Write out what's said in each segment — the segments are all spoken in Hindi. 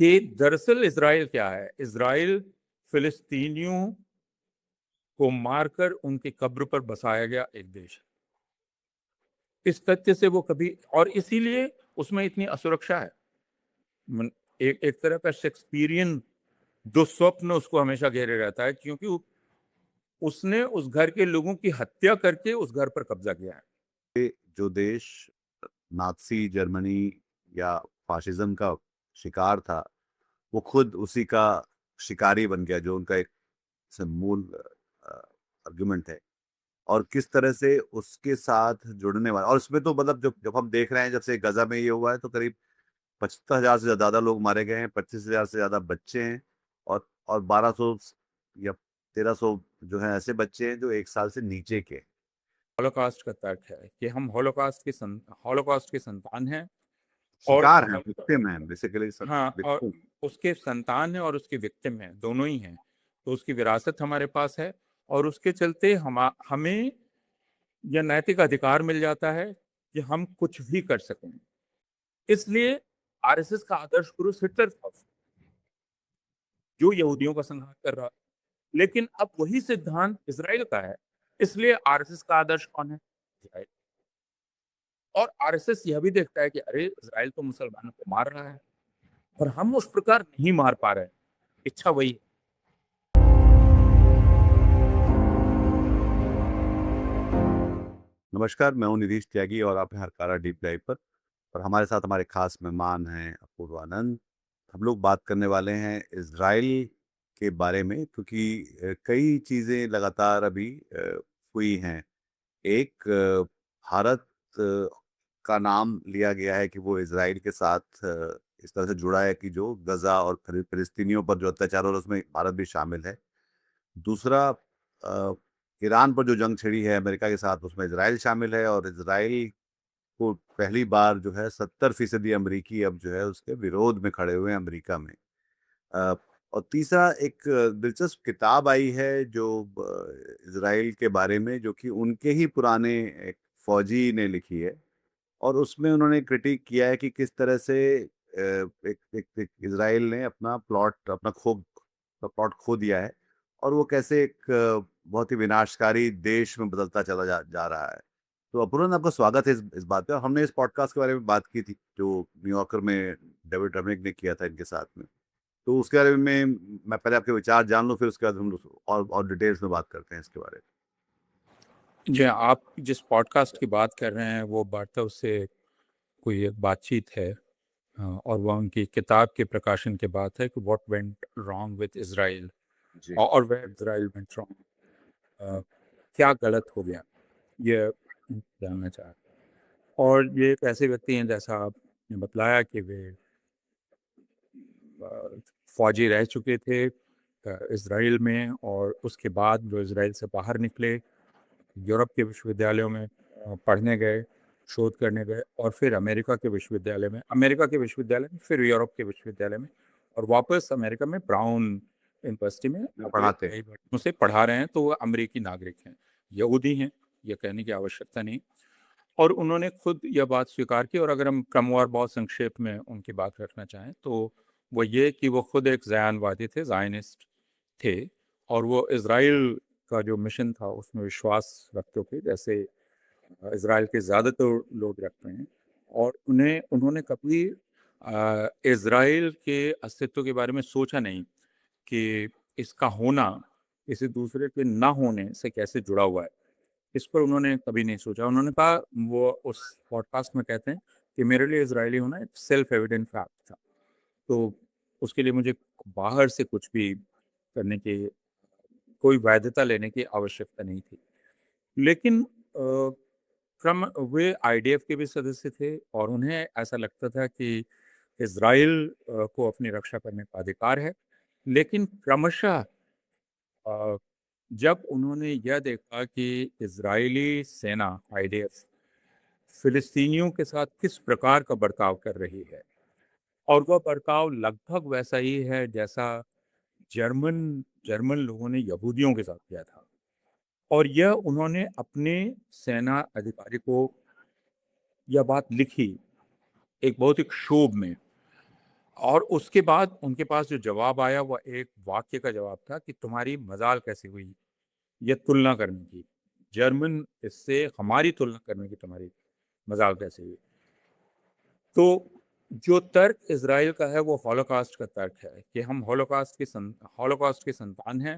कि दरअसल इजराइल क्या है। इजराइल फिलिस्तीनियों को मारकर उनकी कब्र पर बसाया गया एक देश है। इस तथ्य से वो कभी, और इसीलिए उसमें इतनी असुरक्षा है। एक तरह का शेक्सपियरियन दुस्वप्न उसको हमेशा घेरे रहता है, क्योंकि उसने उस घर के लोगों की हत्या करके उस घर पर कब्जा किया है। जो देश नाज़ी जर्मनी या फाशिज्म का शिकार था, वो खुद उसी का शिकारी बन गया, जो उनका एक मूल आर्गुमेंट है। और किस तरह से उसके साथ जुड़ने वाला, और उसमें तो मतलब जब हम देख रहे हैं, जब से गजा में ये हुआ है तो करीब 75,000 से ज्यादा लोग मारे गए हैं, 25,000 से ज्यादा बच्चे हैं, और 1200 या 1300 जो है ऐसे बच्चे हैं जो 1 साल से नीचे के। हॉलोकॉस्ट का तर्क है कि हम हॉलोकॉस्ट के संतान हैं, और शिकार हैं, विक्टिम हैं बेसिकली। हाँ, और उसके संतान है और उसके विक्टिम है, दोनों ही हैं। तो उसकी विरासत हमारे पास है, और उसके चलते हमें यह नैतिक अधिकार मिल जाता है कि हम कुछ भी कर सकें। इसलिए आरएसएस का आदर्श पुरुष हिटलर था, जो यहूदियों का संहार कर रहा। लेकिन अब वही सिद्धांत इजराइल का है, इसलिए आरएसएस का आदर्श कौन है? इजराइल। और आरएसएस यह भी देखता है कि अरे, इजराइल तो मुसलमानों को मार रहा है, और हम उस प्रकार नहीं मार पा रहे हैं। इच्छा वही है। नमस्कार, मैं हूं निधीश त्यागी और आप हैं हरकारा डीप डाइव पर। और हमारे साथ हमारे खास मेहमान हैं अपूर्वानंद। हम लोग बात करने वाले हैं इजराइल के बारे में, क्योंकि कई चीज़ें लगातार अभी हुई हैं। एक, भारत का नाम लिया गया है कि वो इजराइल के साथ इस तरह से जुड़ा है कि जो गजा और फिलिस्तीनियों पर जो अत्याचार हो रहा है उसमें भारत भी शामिल है। दूसरा, अ, ईरान पर जो जंग छिड़ी है अमेरिका के साथ, उसमें इजराइल शामिल है, और इजराइल को पहली बार जो है 70% अमरीकी अब जो है उसके विरोध में खड़े हुए हैं अमेरिका में। अ, और तीसरा, एक दिलचस्प किताब आई है जो इजराइल के बारे में, जो कि उनके ही पुराने एक फौजी ने लिखी है। और उसमें उन्होंने क्रिटिक किया है कि किस तरह से एक इजराइल ने अपना प्लॉट खो दिया है, और वो कैसे एक बहुत ही विनाशकारी देश में बदलता चला जा रहा है। तो अपूर्व, आपका स्वागत है इस बात पे। और हमने इस पॉडकास्ट के बारे में बात की थी जो न्यूयॉर्कर में डेविड रमनिक ने किया था इनके साथ में। तो उसके बारे में मैं पहले आपके विचार जान लूं, फिर उसके बाद हम और डिटेल्स में बात करते हैं इसके बारे में। जी, आप जिस पॉडकास्ट की बात कर रहे हैं वो वार्ता से कोई एक बातचीत है, और वह उनकी किताब के प्रकाशन के बाद है कि what went wrong with Israel, जी। और वेयर इजराइल वेंट रॉन्ग, क्या गलत हो गया, ये जानना चाह रहे हैं। और ये एक ऐसे व्यक्ति हैं, जैसा आपने बतलाया, कि वे फौजी रह चुके थे इजराइल में, और उसके बाद जो इजराइल से बाहर निकले, यूरोप के विश्वविद्यालयों में पढ़ने गए, शोध करने गए, और फिर अमेरिका के विश्वविद्यालय में, फिर यूरोप के विश्वविद्यालय में, और वापस अमेरिका में ब्राउन यूनिवर्सिटी में अगले पढ़ाते हैं। कई वर्षों से पढ़ा रहे हैं। तो वो अमेरिकी नागरिक हैं, यहूदी हैं, यह कहने की आवश्यकता नहीं। और उन्होंने खुद यह बात स्वीकार की। और अगर हम क्रमवार बहुत संक्षेप में उनकी बात रखना चाहें, तो वो ये कि वो खुद एक ज़यानवादी थे, ज़ायनिस्ट थे, और वो इज़राइल का जो मिशन था उसमें विश्वास रखते थे, जैसे इज़राइल के ज़्यादातर लोग रखते हैं। और उन्होंने कभी इज़राइल के अस्तित्व के बारे में सोचा नहीं कि इसका होना किसी दूसरे के ना होने से कैसे जुड़ा हुआ है। इस पर उन्होंने कभी नहीं सोचा। उन्होंने कहा, वो उस पॉडकास्ट में कहते हैं कि मेरे लिए इज़राइली होना एक सेल्फ एविडेंट फैक्ट था। तो उसके लिए मुझे बाहर से कुछ भी करने की, कोई वैधता लेने की आवश्यकता नहीं थी। लेकिन क्रम वे आईडीएफ के भी सदस्य थे, और उन्हें ऐसा लगता था कि इज़राइल को अपनी रक्षा करने का अधिकार है। लेकिन क्रमशः जब उन्होंने यह देखा कि इज़राइली सेना, आईडीएफ, फिलिस्तीनियों के साथ किस प्रकार का बर्ताव कर रही है, और वह बर्ताव लगभग वैसा ही है जैसा जर्मन जर्मन लोगों ने यहूदियों के साथ किया था, और यह उन्होंने अपने सेना अधिकारी को यह बात लिखी एक बहुत ही क्षोभ में। और उसके बाद उनके पास जो जवाब आया वो एक वाक्य का जवाब था कि तुम्हारी मजाल कैसे हुई ये तुलना करने की, जर्मन इससे हमारी तुलना करने की तुम्हारी मजाल कैसे हुई। तो जो तर्क इज़राइल का है वो हॉलोकॉस्ट का तर्क है कि हम हॉलोकॉस्ट के संतान हैं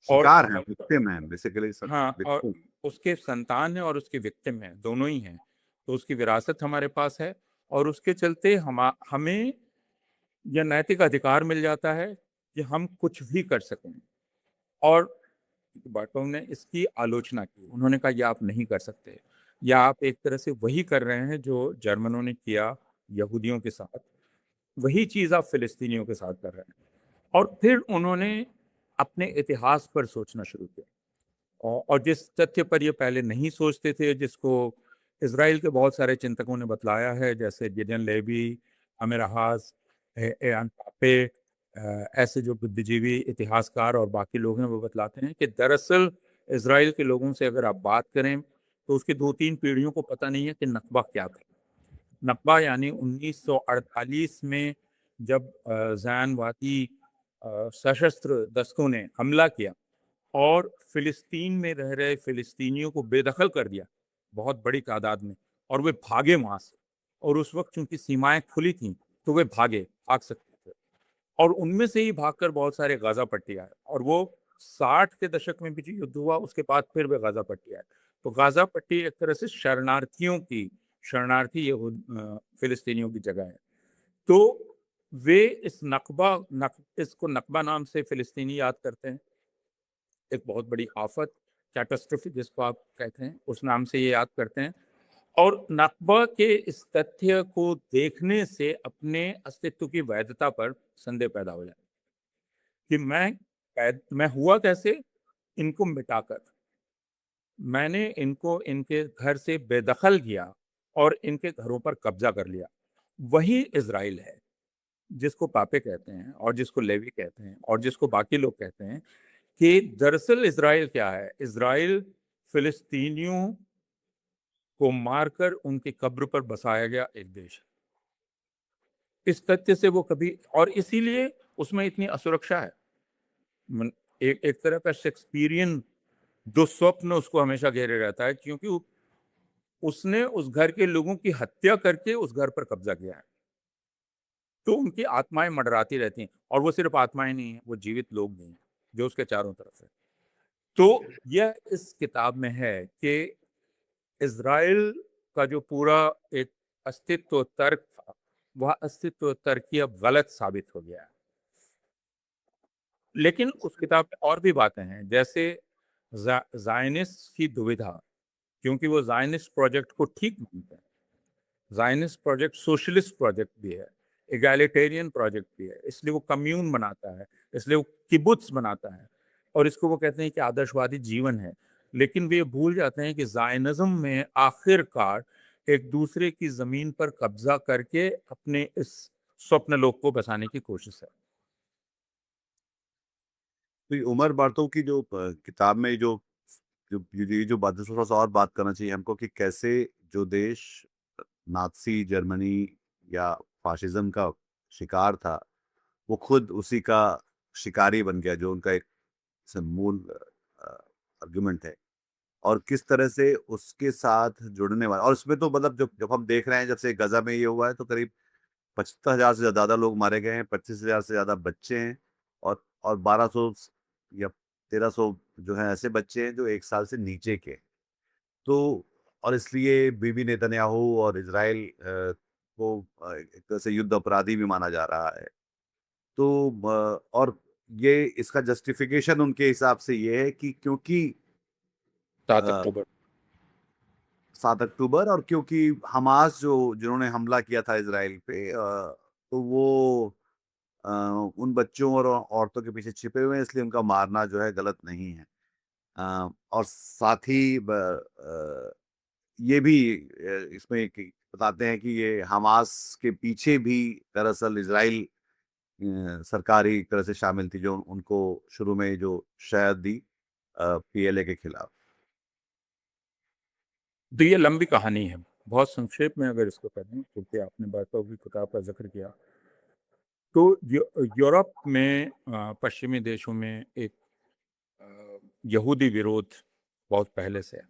और शिकार हैं, विक्टिम हैं, बेसिकली हाँ, और विक्टिम। उसके संतान हैं और उसके विक्टिम हैं, दोनों ही हैं। तो उसकी विरासत हमारे पास है और उसके चलते हमें यह नैतिक अधिकार मिल जाता है कि हम कुछ भी कर सकें। और बाटों ने इसकी आलोचना की। उन्होंने कहा ये आप नहीं कर सकते, या आप एक तरह से वही कर रहे हैं जो जर्मनों ने किया यहूदियों के साथ, वही चीज़ आप फ़िलिस्तीनियों के साथ कर रहे हैं। और फिर उन्होंने अपने इतिहास पर सोचना शुरू किया। और जिस तथ्य पर ये पहले नहीं सोचते थे, जिसको इज़राइल के बहुत सारे चिंतकों ने बतलाया है, जैसे गिdeon लेवी, अमीराहाज, एयान पापे, ऐसे जो बुद्धिजीवी इतिहासकार और बाकी लोग हैं, वो बतलाते हैं कि दरअसल इज़राइल के लोगों से अगर आप बात करें, तो उसकी 2-3 पीढ़ियों को पता नहीं है कि नकबा क्या था। नकबा यानी 1948 में जब ज़ैन-वादी सशस्त्र दस्तों ने हमला किया और फ़िलिस्तीन में रह रहे फ़िलिस्तीनियों को बेदखल कर दिया, बहुत बड़ी तादाद में, और वे भागे वहाँ से। और उस वक़्त चूँकि सीमाएँ खुली थीं, तो वे भाग सकते थे। और उनमें से ही भागकर बहुत सारे गाज़ा पट्टी आए और वो 60 के दशक में भी जो युद्ध हुआ, उसके बाद फिर वे गाज़ा पट्टी आए। तो गाज़ा पट्टी एक तरह से फ़िलिस्तीनियों की जगह है। तो वे इसको नकबा नाम से फ़िलिस्तीनी याद करते हैं। एक बहुत बड़ी आफ़त, कैटास्ट्रोफ़े जिसको आप कहते हैं, उस नाम से ये याद करते हैं। और नकबा के इस तथ्य को देखने से अपने अस्तित्व की वैधता पर संदेह पैदा हो जाता है कि मैं हुआ कैसे? इनको मिटाकर। मैंने इनको इनके घर से बेदखल किया और इनके घरों पर कब्ज़ा कर लिया। वही इज़राइल है, जिसको पापे कहते हैं और जिसको लेवी कहते हैं और जिसको बाकी लोग कहते हैं कि दरअसल इज़राइल क्या है? इज़राइल फ़िलिस्तीनियों को मारकर उनकी कब्र पर बसाया गया एक देश है। इस तथ्य से वो कभी, और इसीलिए उसमें इतनी असुरक्षा है। मन एक एक तरह का शेक्सपियरियन दुःस्वप्न उसको हमेशा घेरे रहता है, क्योंकि उसने उस घर के लोगों की हत्या करके उस घर पर कब्ज़ा किया है। तो उनकी आत्माएँ मंडराती रहती हैं, और वो सिर्फ़ आत्माएँ नहीं हैं, वो जीवित लोग भी हैं, जो उसके चारों तरफ हैं। तो यह इस किताब में है कि इज़राइल का जो पूरा एक अस्तित्व तर्क था, वह अस्तित्व तर्क ही अब गलत साबित हो गया है। लेकिन उस किताब में और भी बातें हैं, जैसे ज़ायनिस्ट की दुविधा, क्योंकि वो ज़ायनिस्ट प्रोजेक्ट को ठीक मानते हैं। ज़ायनिस्ट प्रोजेक्ट सोशलिस्ट प्रोजेक्ट भी है, एगालिटेरियन प्रोजेक्ट भी है, इसलिए वो कम्यून बनाता है, इसलिए वो किबुत्ज़ बनाता है, और इसको वो कहते हैं कि आदर्शवादी जीवन है। लेकिन वे ये भूल जाते हैं कि ज़ायनिज़्म में आखिरकार एक दूसरे की ज़मीन पर कब्ज़ा करके अपने इस स्वप्न लोक को बसाने की कोशिश है। तो ये उमर बार्थोव की जो किताब में जो जो ये जो बात है, थोड़ा-सा और बात करना चाहिए हमको कि कैसे जो देश नाज़ी जर्मनी या फ़ाशिज़्म का शिकार था, वो खुद उसी का शिकारी बन गया, जो उनका एक मूल आर्गुमेंट है। और किस तरह से उसके साथ जुड़ने वाला, और उसमें तो मतलब जब जब हम देख रहे हैं, जब से गज़ा में ये हुआ है, तो करीब 75,000 से ज़्यादा लोग मारे गए हैं, 25,000 से ज़्यादा बच्चे हैं, और 1200 या 1300 जो हैं ऐसे बच्चे हैं जो 1 साल से नीचे के। तो और इसलिए बीबी नेतन्याहू और इज़राइल को एक तरह से युद्ध अपराधी भी माना जा रहा है। तो और ये इसका जस्टिफ़िकेशन उनके हिसाब से ये है कि क्योंकि 7 अ, अक्टूबर। 7 अक्टूबर, और क्योंकि हमास जिन्होंने हमला किया था इज़राइल पे, तो वो अ, उन बच्चों और औरतों के पीछे छिपे हुए हैं, इसलिए उनका मारना जो है गलत नहीं है। और साथ ही ये भी इसमें बताते हैं कि ये हमास के पीछे भी दरअसल इज़राइल सरकार ही एक तरह से शामिल थी, जो उनको शुरू में जो शहद दी पीएलए के खिलाफ। तो ये लंबी कहानी है। बहुत संक्षेप में अगर इसको करें, क्योंकि आपने बातों की किताब का ज़िक्र किया, तो यूरोप में पश्चिमी देशों में एक यहूदी विरोध बहुत पहले से है।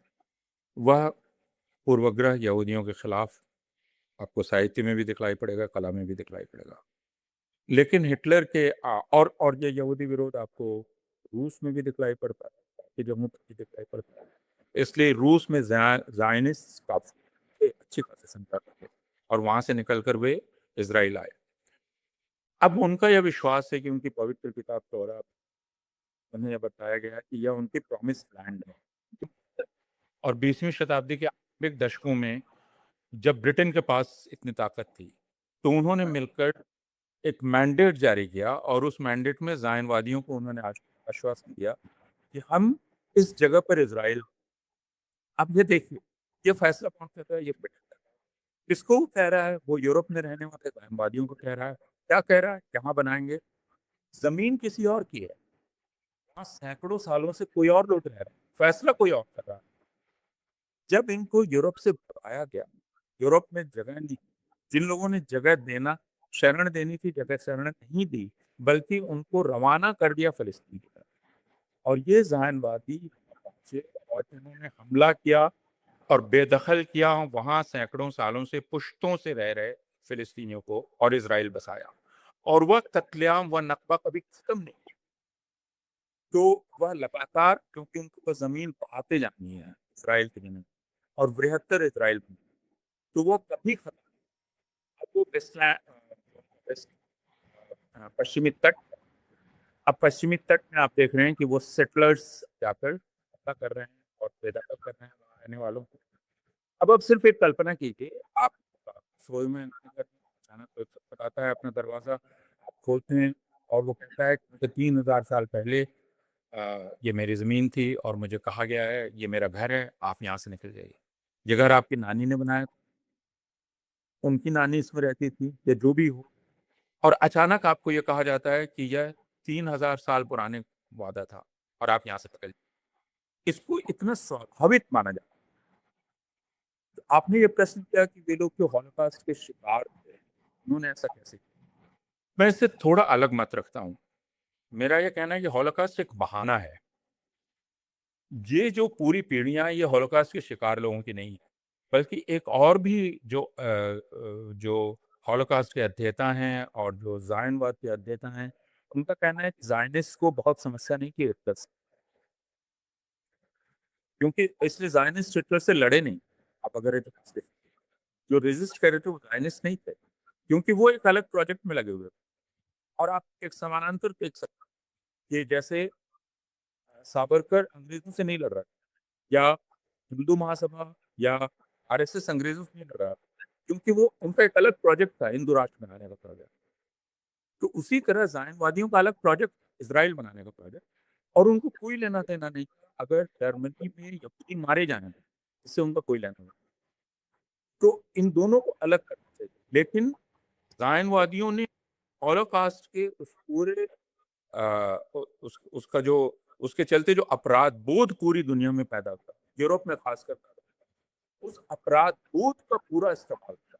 वह पूर्वग्रह यहूदियों के खिलाफ आपको साहित्य में भी दिखलाई पड़ेगा, कला में भी दिखलाई पड़ेगा। लेकिन हिटलर के और ये यहूदी विरोध आपको रूस में भी दिखलाई पड़ता है, बाकी जगहों पर भी दिखलाई पड़ता है। इसलिए रूस में ज़ायनिस्ट काफ़ी अच्छी खासी संख्या में थे और वहाँ से निकल कर वे इज़राइल आए। अब उनका यह विश्वास है कि उनकी पवित्र किताब तौरात, उन्हें यह बताया गया है कि यह उनकी प्रॉमिस्ड लैंड है। और 20वीं शताब्दी के आरंभिक दशकों में जब ब्रिटेन के पास इतनी ताकत थी, तो उन्होंने मिलकर एक मैंडेट जारी किया और उस मैंडेट में ज़ायनवादियों को उन्होंने आश्वासन दिया कि हम इस जगह पर इज़राइल। अब ये देखिए, ये फैसला कौन कर रहा है? ये ब्रिटेन कर रहा है। किसको वो कह रहा है? वो यूरोप में रहने वाले ज़ायनवादियों को कह रहा है। क्या कह रहा है? कहाँ बनाएँगे? ज़मीन किसी और की है। वहाँ सैकड़ों सालों से कोई और लोग रह रहे हैं। फैसला कोई और कर रहा है। जब इनको यूरोप से भगाया गया, यूरोप में जगह नहीं, जिन लोगों ने जगह देना शरण देनी थी, जगह शरण नहीं दी, बल्कि उनको रवाना कर दिया फ़लस्तीन की तरफ। और ये ज़ायनवादी पहुँचे और इन्होंने हमला किया और बेदखल किया वहाँ सैकड़ों सालों से पुश्तों से रह रहे फ़िलिस्तीनियों को और इज़राइल बसाया। और वह कत्लेआम, वह नक्बा कभी खत्म नहीं हुआ। तो वह लगातार, क्योंकि उनको बस ज़मीन बहाते जानी है इज़राइल की ज़मीन और बृहत्तर इज़राइल बनी, तो वो कभी खत्म। अब वो वेस्ट पश्चिमी तट, अब पश्चिमी तट में आप देख रहे हैं कि वो सेटलर्स जाकर हमला कर रहे हैं और बेदखल कर रहे हैं वहाँ रहने वालों को। अब सिर्फ एक कल्पना कीजिए, आप सोए में अगर अचानक कोई खटखटाता है अपना दरवाज़ा, आप खोलते हैं और वो कहता है कि 3000 साल पहले ये मेरी ज़मीन थी और मुझे कहा गया है ये मेरा घर है, आप यहाँ से निकल जाइए। ये घर आपकी नानी ने बनाया था, उनकी नानी इसमें रहती थी या जो भी हो, और अचानक आपको ये कहा जाता है कि यह 3000 साल पुराने वादा था और आप यहाँ से निकल जाइए। इसको इतना स्वाभाविक माना जाता है। तो आपने ये प्रश्न किया कि वे लोग जो हॉलोकॉस्ट के शिकार थे, उन्होंने ऐसा कैसे किया? मैं इससे थोड़ा अलग मत रखता हूँ। मेरा ये कहना है कि हॉलोकॉस्ट एक बहाना है। ये जो पूरी पीढ़ियाँ ये हॉलोकॉस्ट के शिकार लोगों की नहीं है, बल्कि एक और भी जो हॉलोकॉस्ट के अध्येता हैं और जो ज़ायनवाद के अध्येता हैं, उनका कहना है कि ज़ायनिस्ट को बहुत समस्या नहीं कि हिटलर से, क्योंकि इसलिए ज़ायनिस्ट हिटलर से लड़े नहीं। आप अगर इतिहास देखें, जो रेज़िस्ट कर रहे थे वो ज़ायनिस्ट नहीं थे, क्योंकि वो एक अलग प्रोजेक्ट में लगे हुए थे। और आप एक समानांतर देख सकते हैं कि जैसे सावरकर अंग्रेज़ों से नहीं लड़ रहा था, या हिंदू महासभा या आरएसएस अंग्रेज़ों से नहीं लड़ रहा था, क्योंकि वो उनका एक अलग प्रोजेक्ट था हिंदू राष्ट्र बनाने का प्रोजेक्ट। तो उसी तरह ज़ायनवादियों का अलग प्रोजेक्ट, इज़राइल बनाने का प्रोजेक्ट, और उनको कोई लेना-देना नहीं। अगर जर्मनी में यहूदी मारे जाएँ, इससे उनका कोई लेना-देना। तो इन दोनों को अलग करना चाहिए। लेकिन ज़ायनवादियों ने हॉलोकॉस्ट के उस पूरे उसका जो उसके चलते जो अपराध बोध पूरी दुनिया में पैदा हुआ, यूरोप में खासकर पैदा हुआ, उस अपराध बोध का पूरा इस्तेमाल किया।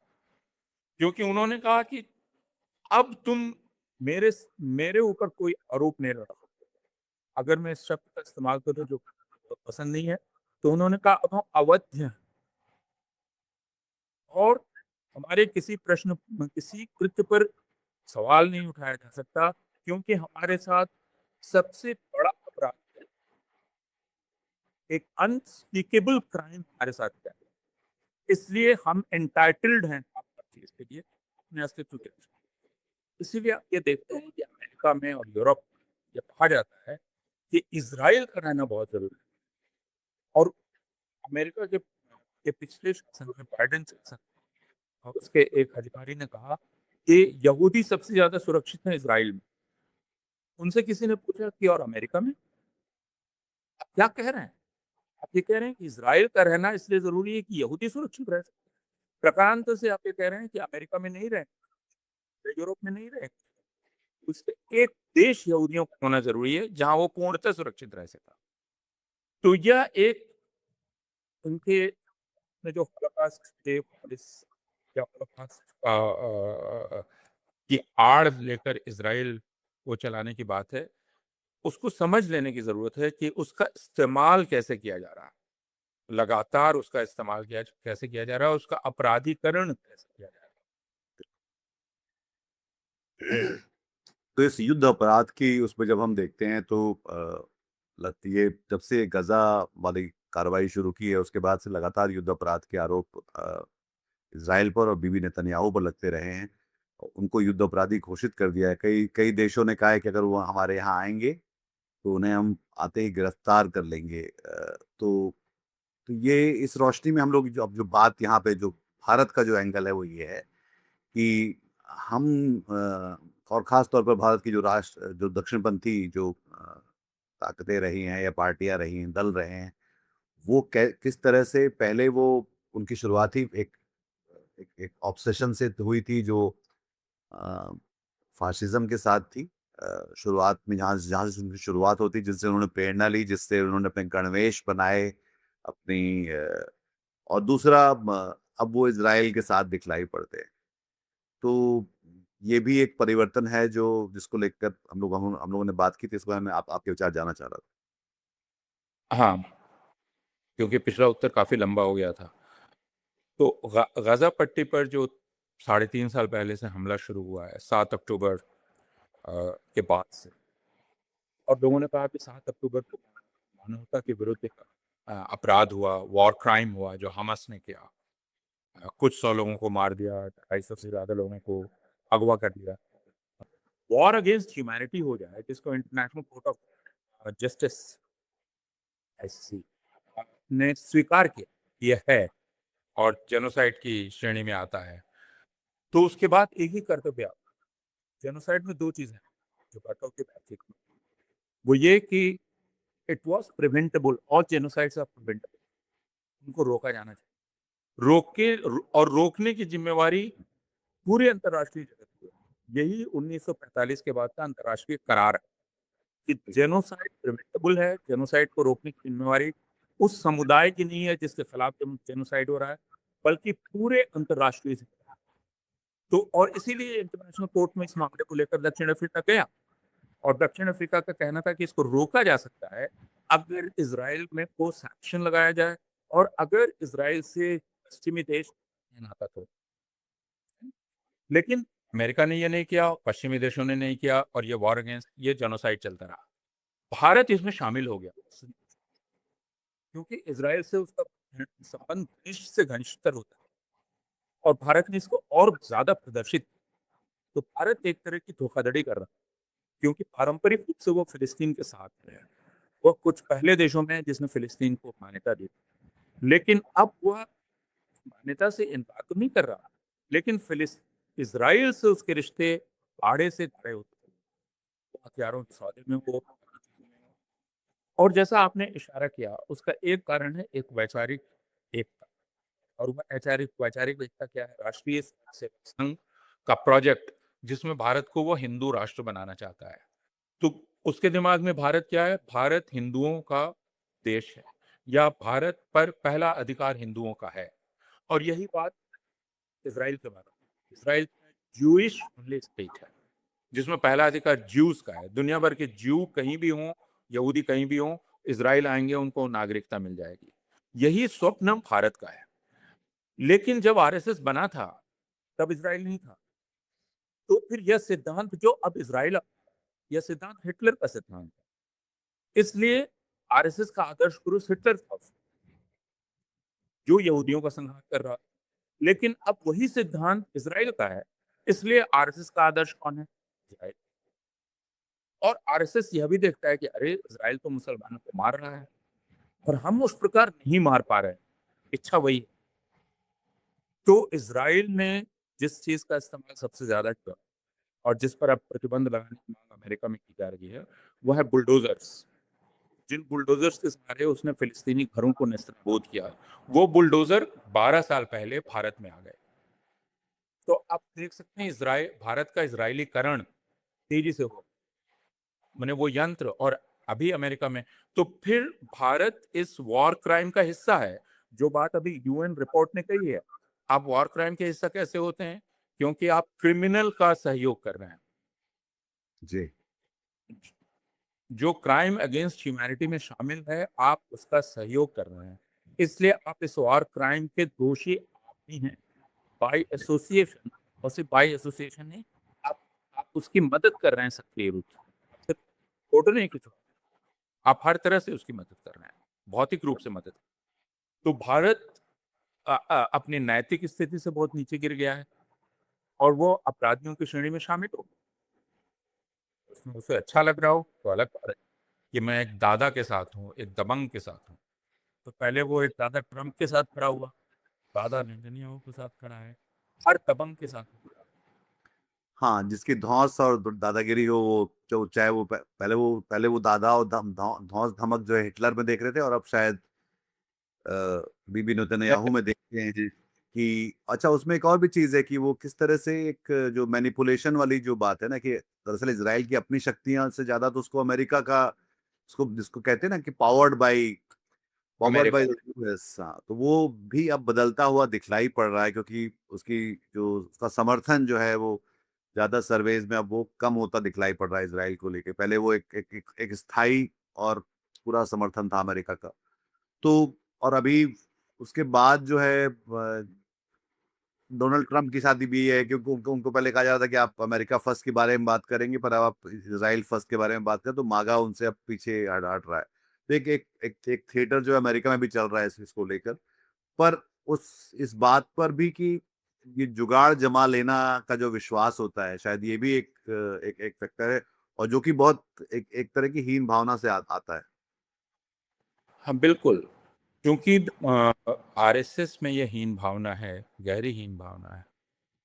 क्योंकि उन्होंने कहा कि अब तुम मेरे मेरे ऊपर कोई आरोप नहीं लगा सकते। अगर मैं इस शब्द का इस्तेमाल करूँ जो पसंद नहीं है, तो उन्होंने कहा अब हम अवध्य हैं और हमारे किसी प्रश्न, किसी कृत्य पर सवाल नहीं उठाया जा सकता, क्योंकि हमारे साथ सबसे बड़ा अपराध है, एक अनस्पीकेबल क्राइम हमारे साथ किया है। इसलिए हम एंटाइटल्ड हैं हर चीज़ के लिए, अपने अस्तित्व के लिए। इसीलिए आप ये देखते हैं कि अमेरिका में और यूरोप में ये कहा जाता है कि इज़राइल का रहना बहुत ज़रूरी है। और अमेरिका के पिछले शासन में, बाइडेन शासन में, और उसके एक अधिकारी ने कहा कि यहूदी सबसे ज़्यादा सुरक्षित हैं इज़राइल में। उनसे किसी ने पूछा कि और अमेरिका में? आप क्या कह रहे हैं? आप ये कह रहे हैं कि इज़राइल का रहना इसलिए ज़रूरी है कि यहूदी सुरक्षित रह सकें। प्रकारांतर से आप ये कह रहे हैं कि अमेरिका में नहीं रहें, यूरोप में नहीं रहें। उसपे एक देश यहूदियों का होना ज़रूरी है, जहाँ वो पूर्णतः सुरक्षित रह सका। तो यह एक उनके ने जो हॉलोकॉस्ट डे पुलिस या हॉलोकॉस्ट की आड़ लेकर इज़राइल को चलाने की बात है, उसको समझ लेने की ज़रूरत है कि उसका इस्तेमाल कैसे किया जा रहा है। लगातार उसका इस्तेमाल कैसे किया जा रहा है, उसका अपराधीकरण कैसे किया जा तो इस युद्ध अपराध की उसमें जब हम देखते हैं तो लगती है जब से गजा वाली कार्रवाई शुरू की है उसके बाद से लगातार युद्ध अपराध के आरोप इजराइल पर और बीबी नेतन्याहू पर लगते रहे हैं। उनको युद्ध अपराधी घोषित कर दिया है। कई कई देशों ने कहा है कि अगर वो हमारे यहाँ आएंगे तो उन्हें हम आते ही गिरफ्तार कर लेंगे। तो ये इस रोशनी में हम लोग जो अब जो बात यहाँ पे जो भारत का जो एंगल है वो ये है कि हम और खास तौर पर भारत की जो राष्ट्र जो दक्षिणपंथी जो ताकतें रही हैं या पार्टियां रही हैं, दल रहे हैं, वो किस तरह से पहले वो उनकी शुरुआत ही एक ऑब्सेशन से हुई थी जो अ, फाशिज्म के साथ थी। शुरुआत में जहाँ जहाँ से उनकी शुरुआत होती, जिससे उन्होंने प्रेरणा ली, जिससे उन्होंने अपने गणवेश बनाए, अपनी और दूसरा अब वो इज़राइल के साथ दिखलाई पड़ते हैं। तो ये भी एक परिवर्तन है जो जिसको लेकर हम लोगों ने बात की थी, इस बारे में आपके विचार जानना चाह रहा था। रहा। हाँ, क्योंकि पिछला उत्तर काफ़ी लंबा हो गया था। तो गाज़ा पट्टी पर जो 3.5 साल पहले से हमला शुरू हुआ है, 7 अक्टूबर के बाद से, और लोगों ने कहा कि 7 अक्टूबर को मानवता के विरुद्ध एक अपराध हुआ, वॉर क्राइम हुआ जो हमास ने किया। कुछ 100 लोगों को मार दिया, 250 से ज़्यादा लोगों को अगवा कर दिया। वॉर अगेंस्ट ह्यूमैनिटी हो जाए, जिसको international court of justice ICC ने स्वीकार किया, ये है और जेनोसाइड की श्रेणी में आता है। तो उसके बाद एक ही कर्तव्य आता है। जेनोसाइड में 2 चीज़ें हैं, जो बाटों के बैथिक में। वो ये कि it was preventable, all genocides are preventable. उनको रोका जाना चाहिए। और रोकने की ज़िम्मेवारी पूरे अंतर्राष्ट्रीय जगत की है। यही 1945 के बाद का अंतर्राष्ट्रीय करार है कि जेनोसाइड प्रिवेंटेबल है, जेनोसाइड को रोकने की ज़िम्मेवारी उस समुदाय की नहीं है जिसके खिलाफ जेनोसाइड हो रहा है, बल्कि पूरे अंतर्राष्ट्रीय ज़िम्मेदारी। तो और इसीलिए इंटरनेशनल कोर्ट में इस मामले को लेकर दक्षिण अफ्रीका गया, और दक्षिण अफ्रीका का कहना था कि इसको रोका जा सकता है अगर इज़राइल में ठोस एक्शन लगाया जाए और अगर इज़राइल से पश्चिमी देश नाता तोड़। लेकिन अमेरिका ने ये नहीं किया, पश्चिमी देशों ने नहीं किया, और ये वॉर अगेंस्ट ये जेनोसाइड चलता रहा। भारत इसमें शामिल हो गया क्योंकि इज़राइल से उसका संबंध घनिष्ठ से घनिष्ठतर होता है, और भारत ने इसको और ज़्यादा प्रदर्शित किया। तो भारत एक तरह की धोखाधड़ी कर रहा है, क्योंकि पारंपरिक रूप से वो फिलिस्तीन के साथ है। वो कुछ पहले देशों में है जिसने फिलिस्तीन को मान्यता दी। लेकिन अब वह मान्यता से इनकार तो नहीं कर रहा, लेकिन इज़राइल से उसके रिश्ते आड़े से खड़े होते हैं। वो हथियारों के सौदे में हो, और जैसा आपने इशारा किया, उसका एक कारण है एक वैचारिक एकता। और वह वैचारिक वैचारिक एकता क्या है? राष्ट्रीय स्वयं सेवक संघ का प्रोजेक्ट, जिसमें भारत को वो हिंदू राष्ट्र बनाना चाहता है। तो उसके दिमाग में भारत क्या है? भारत हिंदुओं का देश है, या भारत पर पहला अधिकार हिंदुओं का है। और यही बात इज़राइल के बारे में। इज़राइल ज्यूइश ओनली स्टेट है, जिसमें पहला अधिकार ज्यूज़ का है। दुनिया भर के ज्यू कहीं भी हों, यहूदी कहीं भी हों, इज़राइल आएँगे, उनको नागरिकता मिल जाएगी। यही स्वप्न भारत का है। लेकिन जब आरएसएस बना था, तब इज़राइल नहीं था। तो फिर यह सिद्धांत जो अब इज़राइल, यह सिद्धांत हिटलर का सिद्धांत है। इसलिए आरएसएस का आदर्श पुरुष हिटलर था, जो यहूदियों का संहार कर रहा। लेकिन अब वही सिद्धांत इज़राइल का है, इसलिए आरएसएस का आदर्श कौन है? इज़राइल। और आरएसएस यह भी देखता है कि अरे! इज़राइल तो मुसलमानों को मार रहा है, और हम उस प्रकार नहीं मार पा रहे हैं। इच्छा वही है। तो इज़राइल ने जिस चीज़ का इस्तेमाल सबसे ज़्यादा किया, और जिस पर अब प्रतिबंध लगाने की मांग अमेरिका में की जा रही है, वो है बुलडोज़र्स। जिन बुलडोज़र्स के सहारे उसने फ़िलिस्तीनी घरों को नेस्तनाबूद किया, वो बुलडोज़र 12 साल पहले भारत में आ गए। तो आप देख सकते हैं भारत का इज़राइलीकरण तेज़ी से हो, माने वो यंत्र, और अभी अमेरिका में। तो फिर भारत इस वॉर क्राइम का हिस्सा है, जो बात अभी यूएन रिपोर्ट ने कही है। आप वॉर क्राइम के हिस्सा कैसे होते हैं? क्योंकि आप क्रिमिनल का सहयोग कर रहे हैं। जी। जो क्राइम अगेंस्ट ह्यूमैनिटी में शामिल है, आप उसका सहयोग कर रहे हैं। इसलिए आप इस वॉर क्राइम के दोषी आप ही हैं, बाय एसोसिएशन। और सिर्फ बाय एसोसिएशन नहीं, आप आप उसकी मदद कर रहे हैं सक्रिय रूप से। सिर्फ फोटो नहीं खिंचवा, आप हर तरह से उसकी मदद कर रहे हैं, भौतिक रूप से मदद। तो भारत अपनी नैतिक स्थिति से बहुत नीचे गिर गया है और वो अपराधियों की श्रेणी में शामिल हो गया। उसमें उसे अच्छा लग रहा हो तो अलग बात है कि मैं एक दादा के साथ हूँ, एक दबंग के साथ हूँ। तो पहले वो एक दादा ट्रंप के साथ खड़ा हुआ, दादा नेतन्याहू के साथ खड़ा है, हर दबंग के साथ खड़ा है। हाँ, जिसकी धौंस और दादागिरी हो, वो जो चाहे वो पहले वो दादा और धौंस धमक जो है हिटलर में देख रहे थे, और अब शायद बीबी नेतन्याहू में देखते हैं कि अच्छा, उसमें एक और भी चीज है कि वो किस तरह से एक जो मैनिपुलेशन वाली जो बात है ना, कि दरअसल इसराइल की अपनी शक्तियां से ज्यादा तो उसको अमेरिका का, उसको जिसको कहते हैं ना कि पावर्ड बाय अमेरिका। यूएस, हाँ, तो वो भी अब बदलता हुआ दिखलाई पड़ रहा है, क्योंकि उसकी जो उसका समर्थन जो है वो ज्यादा सर्वेज में अब वो कम होता दिखलाई पड़ रहा है इसराइल को लेके। पहले वो एक स्थायी और पूरा समर्थन था अमेरिका का। तो और अभी उसके बाद जो है डोनाल्ड ट्रंप की शादी भी है, क्योंकि उनको पहले कहा जा रहा था कि आप अमेरिका फर्स्ट के बारे में बात करेंगे, पर अब आप इसराइल फर्स्ट के बारे में बात करें, तो मागा उनसे अब पीछे हट हट रहा है। तो एक थिएटर जो है अमेरिका में भी चल रहा है इसको लेकर। पर इस बात पर भी कि ये जुगाड़ जमा लेना का जो विश्वास होता है, शायद ये भी एक फैक्टर है, और जो कि बहुत एक तरह की हीन भावना से आता है। हाँ, बिल्कुल। क्योंकि आरएसएस में ये हीन भावना है, गहरी हीन भावना है।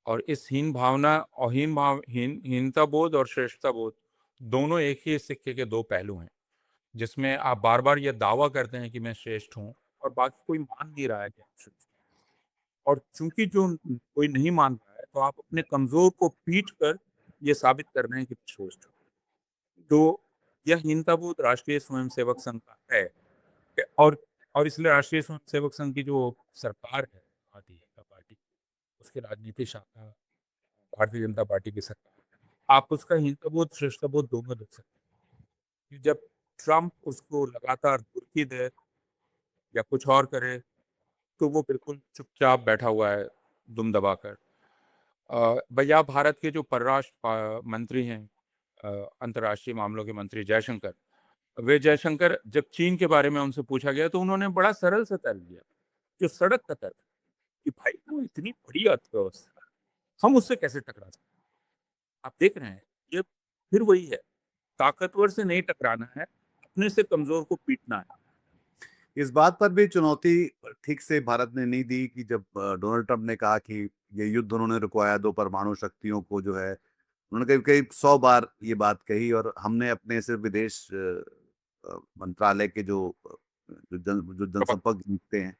और इस हीन भावना और हीनता बोध और श्रेष्ठता बोध दोनों एक ही सिक्के के दो पहलू हैं, जिसमें आप बार-बार ये दावा करते हैं कि मैं श्रेष्ठ हूँ और बाकी कोई मान नहीं रहा है कि आप श्रेष्ठ हैं। और चूँकि जो कोई नहीं मान रहा है, तो आप अपने कमज़ोर को पीट कर ये साबित कर रहे हैं कि मैं श्रेष्ठ हूँ। तो यह हीनताबोध राष्ट्रीय स्वयंसेवक संघ का है। और इसलिए राष्ट्रीय स्वयंसेवक संघ की जो सरकार है, का पार्टी, उसकी राजनीतिक शाखा भारतीय जनता पार्टी की सरकार, आप उसका हिंसाबोध श्रेष्ठताबोध दोनों देख सकते हैं कि जब ट्रंप उसको लगातार धुरकी दे या कुछ और करे, तो वो बिल्कुल चुपचाप बैठा हुआ है, दुम दबाकर। भैया भारत के जो परराष्ट्र मंत्री हैं, अंतर्राष्ट्रीय मामलों के मंत्री जयशंकर, वे जयशंकर जब चीन के बारे में उनसे पूछा गया तो उन्होंने बड़ा सरल सा तर्क दिया, जो सड़क का तर्क, कि भाई वो इतनी बड़ी अर्थव्यवस्था है, हम उससे कैसे टकरा सकते हैं? आप देख रहे हैं, ये फिर वही है, ताकतवर से नहीं टकराना है, अपने से कमज़ोर को पीटना है। इस बात पर भी चुनौती ठीक से भारत ने नहीं दी कि जब डोनाल्ड ट्रंप ने कहा कि ये युद्ध उन्होंने रुकवाया दो परमाणु शक्तियों को जो है, उन्होंने करीब करीब 100 बार ये बात कही, और हमने अपने सिर्फ विदेश मंत्रालय के जो प्रवक्ता। जनसंपर्क लिखते हैं,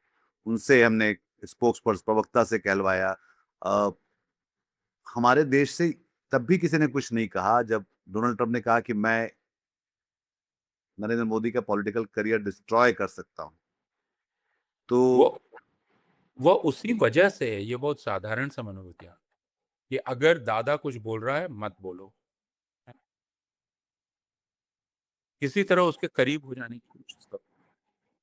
उनसे हमने स्पोक्स पर्सन प्रवक्ता से कहलवाया। अ, हमारे देश से तब भी किसी ने कुछ नहीं कहा जब डोनाल्ड ट्रंप ने कहा कि मैं नरेंद्र मोदी का पॉलिटिकल करियर डिस्ट्रॉय कर सकता हूं। तो वो वो उसी वजह से है, ये बहुत साधारण सा मनोविज्ञान, कि अगर दादा कुछ बोल रहा है, मत बोलो। किसी तरह उसके करीब हो जाने की कोशिश करो।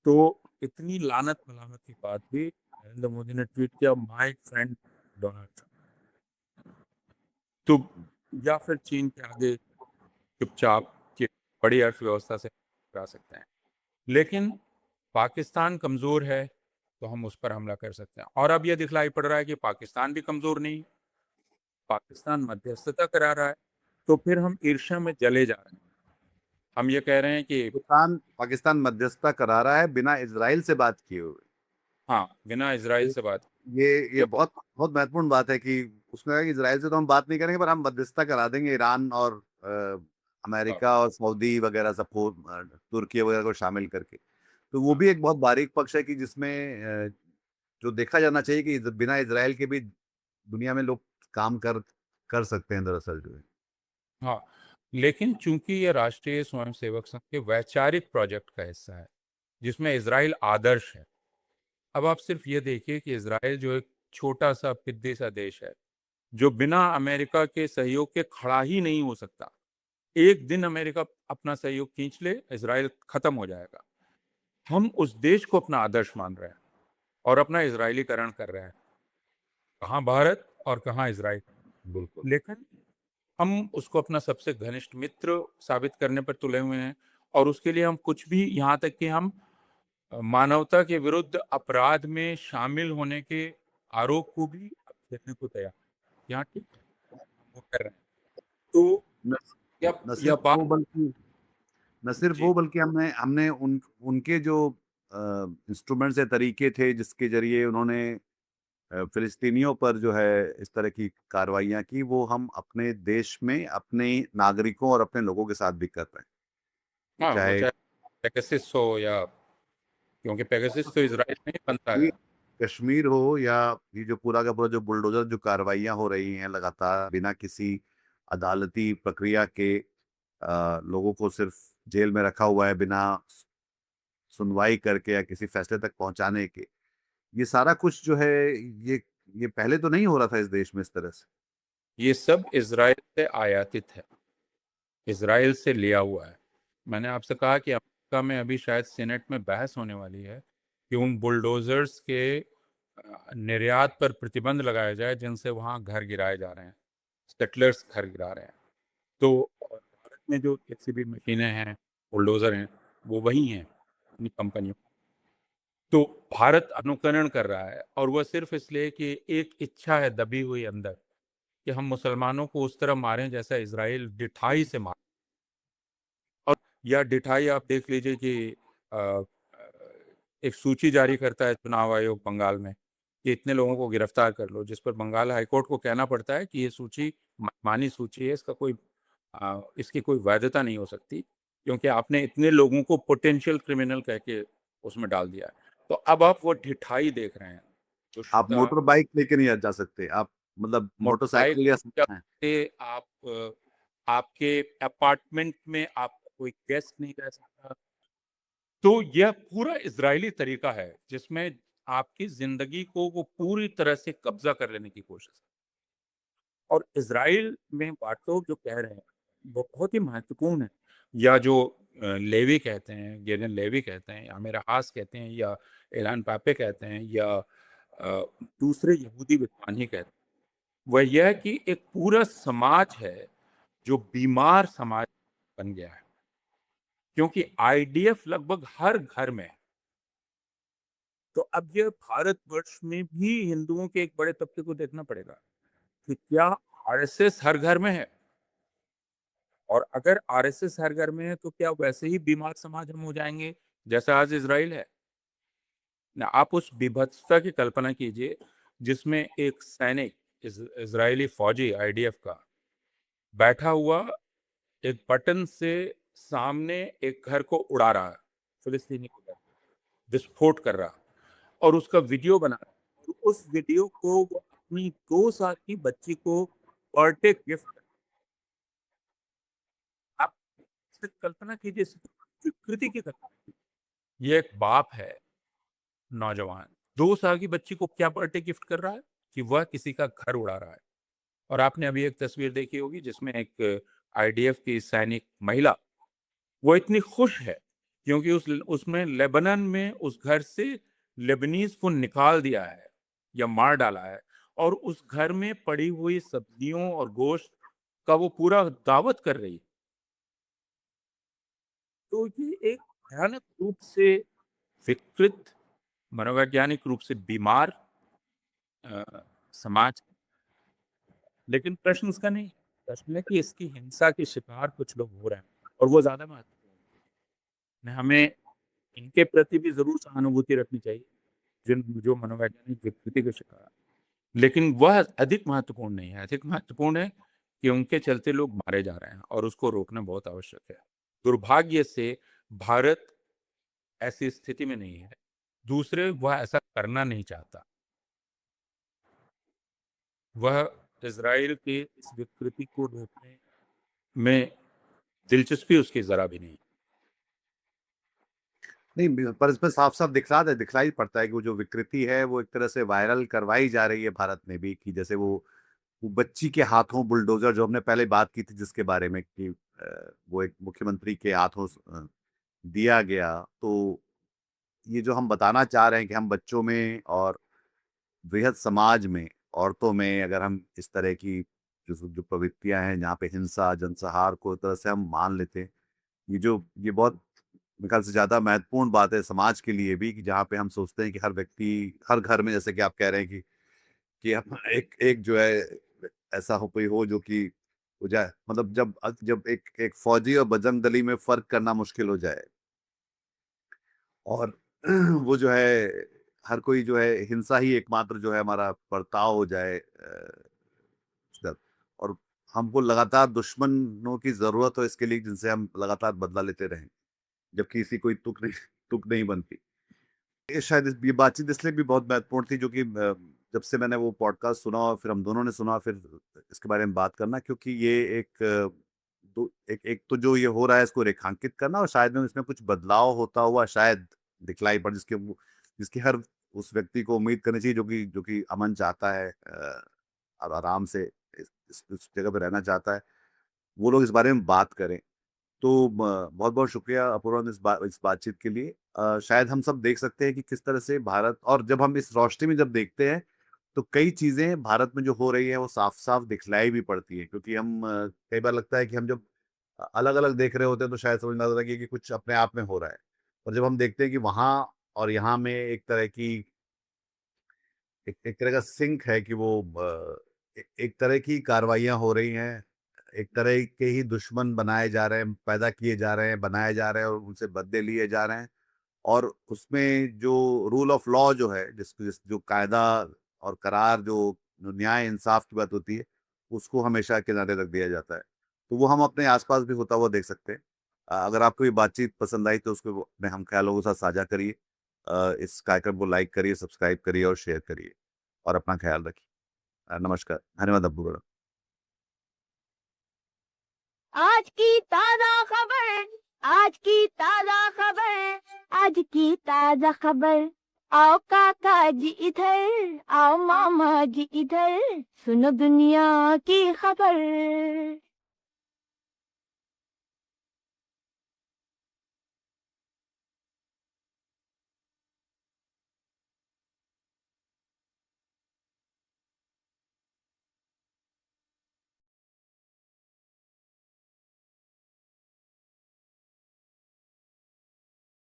तो इतनी लानत-मलामत के बाद भी नरेंद्र मोदी ने ट्वीट किया, माय फ्रेंड डोनाल्ड ट्रम्प। तो या फिर चीन के आगे चुपचाप कि बड़ी अर्थव्यवस्था से टकरा सकते हैं। लेकिन पाकिस्तान कमज़ोर है, तो हम उस पर हमला कर सकते हैं। और अब ये दिखलाई पड़ रहा है कि पाकिस्तान भी कमज़ोर नहीं है, पाकिस्तान मध्यस्थता करा रहा है, तो फिर हम ईर्ष्या में जले जा रहे हैं। हम ये कह रहे हैं कि पाकिस्तान मध्यस्थता करा रहा है बिना इजराइल से बात किए हुए। हाँ, बिना इज़राइल ये से बात। ये बहुत बहुत महत्वपूर्ण बात है कि उसने कहा कि इजराइल से तो हम बात नहीं करेंगे, पर हम मध्यस्थता करा देंगे ईरान और हाँ, अमेरिका और सऊदी वगैरह सबको, तुर्की वगैरह को शामिल करके। तो वो भी एक बहुत बारीक पक्ष है कि जिसमें जो देखा जाना चाहिए कि बिना इजराइल के भी दुनिया में लोग काम कर कर सकते हैं दरअसल जो है। हाँ। लेकिन चूंकि ये राष्ट्रीय स्वयंसेवक संघ के वैचारिक प्रोजेक्ट का हिस्सा है, जिसमें इज़राइल आदर्श है। अब आप सिर्फ ये देखिए कि इज़राइल जो एक छोटा सा पिद्दी सा देश है, जो बिना अमेरिका के सहयोग के खड़ा ही नहीं हो सकता। एक दिन अमेरिका अपना सहयोग खींच ले, इज़राइल खत्म हो जाएगा। हम उस देश को अपना आदर्श मान रहे हैं और अपना इज़राइलीकरण कर रहे हैं। कहाँ भारत और कहाँ इज़राइल। बिल्कुल। लेकिन हम उसको अपना सबसे घनिष्ठ मित्र साबित करने पर तुले हुए हैं और उसके लिए हम कुछ भी, यहाँ तक कि हम मानवता के विरुद्ध अपराध में शामिल होने के आरोप को भी झेलने को तैयार हैं। यहाँ ठीक है, वो कर रहे हैं। तो न न यह सिर्फ़ वो बात बल्कि न सिर्फ़ जी, वो बल्कि हमने हमने उनके जो इंस्ट्रूमेंट्स या तरीके थे जिसके ज़रिए उन्होंने फ़िलिस्तीनियों पर जो है इस तरह की कार्रवाइयाँ की, वो हम अपने देश में अपने नागरिकों और अपने लोगों के साथ भी कर रहे हैं। हाँ, वो चाहे चाहे पेगासस हो या, क्योंकि पेगासस तो इज़राइल में ही बनता ये है। कश्मीर हो या ये जो पूरा का पूरा जो बुलडोज़र जो कार्रवाइयाँ हो रही हैं लगातार बिना किसी अदालती प्रक्रिया के लोगों को सिर्फ़ जेल में रखा हुआ है बिना सुनवाई करके या किसी फैसले तक पहुँचाने के। ये सारा कुछ जो है ये ये पहले तो नहीं हो रहा था इस देश में इस तरह से। ये सब इज़राइल से आयातित है, इज़राइल से लिया हुआ है। मैंने आपसे कहा कि अमेरिका में अभी शायद सीनेट में बहस होने वाली है कि उन बुलडोज़र्स के निर्यात पर प्रतिबंध लगाया जाए जिनसे वहाँ घर गिराए जा रहे हैं, सेटलर्स घर गिरा रहे हैं। तो और भारत में जो जेसीबी मशीनें हैं, बुलडोज़र हैं, वो वही हैं, अपनी कंपनियों। तो भारत अनुकरण कर रहा है और वह सिर्फ़ इसलिए कि एक इच्छा है दबी हुई अंदर कि हम मुसलमानों को उस तरह मारें जैसा इज़राइल ढिठाई से मार, और या ढिठाई आप देख लीजिए कि अ, अ, एक सूची जारी करता है चुनाव आयोग बंगाल में कि इतने लोगों को गिरफ्तार कर लो, जिस पर बंगाल हाई कोर्ट को कहना पड़ता है कि ये सूची मनमानी सूची है, इसका कोई इसकी कोई वैधता नहीं हो सकती, क्योंकि आपने इतने लोगों को पोटेंशियल क्रिमिनल कह के उसमें डाल दिया है। तो अब आप वो ढिठाई देख रहे हैं, आप दुष्टता, मोटर बाइक लेके नहीं जा सकते। आप मतलब मोटरबाइक मोटरसाइकिल या या हैं। से आप आपके अपार्टमेंट में आपका कोई गेस्ट नहीं रह सकता। तो यह पूरा इज़राइली तरीका है, जिसमें आपकी ज़िंदगी को वो पूरी तरह से कब्ज़ा कर लेने की कोशिश है। और इज़राइल में वाटो जो कह रहे हैं, वो बहुत ही महत्वपूर्ण है। या जो लेवी कहते हैं, गेरियन लेवी कहते हैं, या मेरा हास कहते हैं, या एलान पापे कहते हैं, या दूसरे यहूदी विद्वान ही कहते हैं। वह यह है कि एक पूरा समाज है, जो बीमार समाज बन गया है, क्योंकि आईडीएफ लगभग हर घर में है। तो अब ये भारतवर्ष में भी हिंदुओं के एक बड़े तबके को देखना पड़ेगा कि क्या आरएसएस हर घर में है? और अगर आरएसएस हर घर में है, तो क्या वैसे ही बीमार समाज हम हो जाएँगे, जैसा आज इज़राइल है? ना, आप उस बीभत्सता की कल्पना कीजिए, जिसमें एक सैनिक, इज़राइली फ़ौजी आईडीएफ का, बैठा हुआ एक बटन से सामने एक घर को उड़ा रहा है, फ़िलिस्तीनी के घर, विस्फोट कर रहा, और उसका वीडियो बना रहा है। और उस वीडियो को वो अपनी 2 साल की बच्ची को बर्थडे गिफ्ट, आप सिर्फ कल्पना कीजिए, सिर्फ विकृति की कल्पना कीजिए। ये एक बाप है, नौजवान, 2 साल की बच्ची को क्या बर्थडे गिफ्ट कर रहा है कि वह किसी का घर उड़ा रहा है। और आपने अभी एक तस्वीर देखी होगी जिसमें एक आईडीएफ की सैनिक महिला, वो इतनी खुश है क्योंकि उसमें लेबनान में उस घर से लेबनीज़ को निकाल दिया है या मार डाला है, और उस घर में पड़ी हुई सब्जियों और गोश्त का वो पूरा दावत कर रही है। तो ये एक भयानक रूप से विकृत, मनोवैज्ञानिक रूप से बीमार अ, समाज। लेकिन प्रश्न उसका नहीं है, प्रश्न है कि इसकी हिंसा के शिकार कुछ लोग हो रहे हैं, और वो ज़्यादा महत्वपूर्ण है। हमें इनके प्रति भी ज़रूर सहानुभूति रखनी चाहिए, जिन जो मनोवैज्ञानिक विकृति के शिकार हैं। लेकिन वह अधिक महत्वपूर्ण नहीं है, अधिक महत्वपूर्ण है कि उनके चलते लोग मारे जा रहे हैं, और उसको रोकना बहुत आवश्यक है। दुर्भाग्य से भारत ऐसी स्थिति में नहीं है। दूसरे, वह ऐसा करना नहीं चाहता। वह इज़राइल की इस विकृति को रोकने में दिलचस्पी उसकी ज़रा भी नहीं। नहीं, पर इसमें साफ-साफ दिखलाई पड़ता है कि वो जो विकृति है, वो एक तरह से वायरल करवाई जा रही है भारत में भी कि जैसे वो वो बच्ची के हाथों बुलडोजर, जो हमने पहले बात की थी जिसके बारे में कि वो एक मुख्यमंत्री के हाथों दिया गया। तो ये जो हम बताना चाह रहे हैं कि हम बच्चों में और बृहद समाज में, औरतों में, अगर हम इस तरह की जो जो प्रवृत्तियां हैं जहाँ पे हिंसा जनसंहार को एक तरह से हम मान लेते हैं, ये बहुत मेरे ख्याल से ज्यादा महत्वपूर्ण बात है समाज के लिए भी, कि जहाँ पे हम सोचते हैं कि हर व्यक्ति, हर घर में, जैसे कि आप कह रहे हैं कि हम एक एक जो है ऐसा हो, कोई हो जो कि हो जाए, मतलब जब जब एक एक फौजी और बजरंग दली में फर्क करना मुश्किल हो जाए, और वो जो है हर कोई जो है हिंसा ही एकमात्र जो है हमारा बर्ताव हो जाए, जब, और हमको लगातार दुश्मनों की जरूरत हो इसके लिए जिनसे हम लगातार बदला लेते रहें, जबकि इसी कोई तुक नहीं बनती। ये शायद ये बातचीत इसलिए भी बहुत महत्वपूर्ण थी, जो कि जब से मैंने वो पॉडकास्ट सुना और फिर हम दोनों ने सुना, फिर इसके बारे में बात करना, क्योंकि ये एक तो जो ये हो रहा है इसको रेखांकित करना, और शायद में इसमें कुछ बदलाव होता हुआ शायद दिखलाई पड़, जिसकी हर उस व्यक्ति को उम्मीद करनी चाहिए जो कि अमन चाहता है, और आराम से इस जगह पे रहना चाहता है, वो लोग इस बारे में बात करें। तो बहुत-बहुत शुक्रिया अपूर्वा इस बातचीत के लिए। शायद हम सब देख सकते हैं कि किस तरह से भारत, और जब हम इस रोशनी में जब देखते हैं, तो कई चीज़ें भारत में जो हो रही हैं वो साफ-साफ दिखलाई भी पड़ती हैं, क्योंकि कई बार लगता है कि हम जब अलग-अलग देख रहे होते हैं तो शायद समझ में आता है कि कुछ अपने आप में हो रहा है। और जब हम देखते हैं कि वहाँ और यहाँ में एक तरह का सिंक है, कि वो एक तरह की कार्रवाइयाँ हो रही हैं, एक तरह के ही दुश्मन बनाए जा रहे हैं, पैदा किए जा रहे हैं, बनाए जा रहे हैं, और उनसे बदले लिए जा रहे हैं। और उसमें जो रूल ऑफ लॉ जो है, जो कायदा और करार, जो न्याय इंसाफ की बात होती है, उसको हमेशा किनारे रख दिया जाता है। तो वो हम अपने आसपास भी होता हुआ देख सकते हैं। अगर आपको ये बातचीत पसंद आई तो उसको अपने हम ख्यालों के साथ साझा करिए। इस कार्यक्रम को लाइक करिए, सब्सक्राइब करिए और शेयर करिए, और अपना ख्याल रखिए। नमस्कार, धन्यवाद अब्बू। आज की ताजा खबर, आज की ताजा खबर, आज की ताजा खबर। आओ काका जी इधर, आओ मामा जी इधर, सुनो दुनिया की खबर।